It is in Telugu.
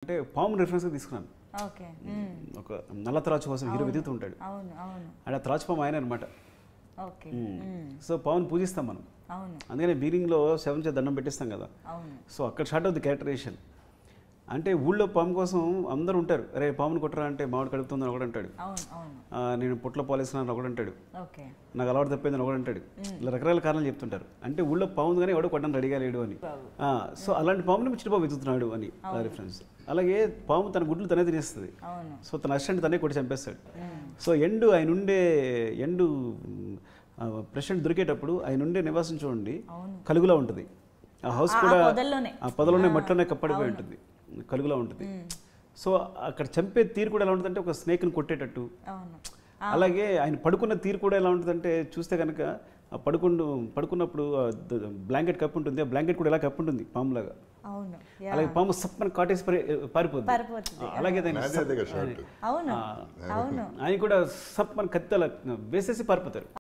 అంటే పాము రిఫరెన్స్గా తీసుకున్నాను. ఓకే. ఒక నల్ల త్రాచు కోసం హీరో వెతుకుతూ ఉంటాడు. అవును అవును. అంటే ఆ త్రాచు పాము ఆయన అనమాట. ఓకే. సో పాముని పూజిస్తాం మనం. అవును. అందుకనే బిగినింగ్లో 7 చే దండం పెట్టిస్తాం కదా. అవును. సో అక్కడ స్టార్ట్ అవుతుంది క్యారెక్టరేషన్. అంటే ఊళ్ళో పాము కోసం అందరూ ఉంటారు. అరే పాముని కొట్టరా అంటే మామిడి కడుపుతుందని ఒకడు అంటాడు. అవును అవును. నేను పుట్ల పాలేస్తున్నాను ఒకడు అంటాడు. ఓకే. నాకు అలవాటు తప్పిందని ఒకడు అంటాడు. ఇలా రకరకాల కారణాలు చెప్తుంటారు. అంటే ఊళ్ళో పాము కానీ ఎవడో కొట్టడం రెడీగా లేడు అని. సో అలాంటి పాముని చిట్టుబాబు వెతుకుతున్నాడు అని రిఫరెన్స్. అలాగే పాము తన గుడ్లు తనే తినేస్తుంది. సో తన అసిస్టెంట్ తనే కొట్టి చంపేస్తాడు. సో ఆయన ఉండే ప్రెసిడెంట్ దొరికేటప్పుడు ఆయన ఉండే నివాసం చూడండి కలుగులా ఉంటుంది. ఆ హౌస్ కూడా ఆ పొదలోనే మట్లోనే కప్పడిపోయి ఉంటుంది, కలుగులా ఉంటుంది. సో అక్కడ చంపే తీరు కూడా ఎలా ఉంటుందంటే ఒక స్నేక్ని కొట్టేటట్టు. అలాగే ఆయన పడుకున్న తీరు కూడా ఎలా ఉంటుందంటే చూస్తే కనుక పడుకున్నప్పుడు బ్లాంకెట్ కప్పు ఉంటుంది, ఆ బ్లాంకెట్ కూడా ఎలా కప్పు ఉంటుంది పాములాగా. అలాగే పాము సప్పని కాటేసి పారిపోతుంది. అలాగే ఆయన కూడా సప్పని కత్తి అలా వేసేసి పారిపోతారు.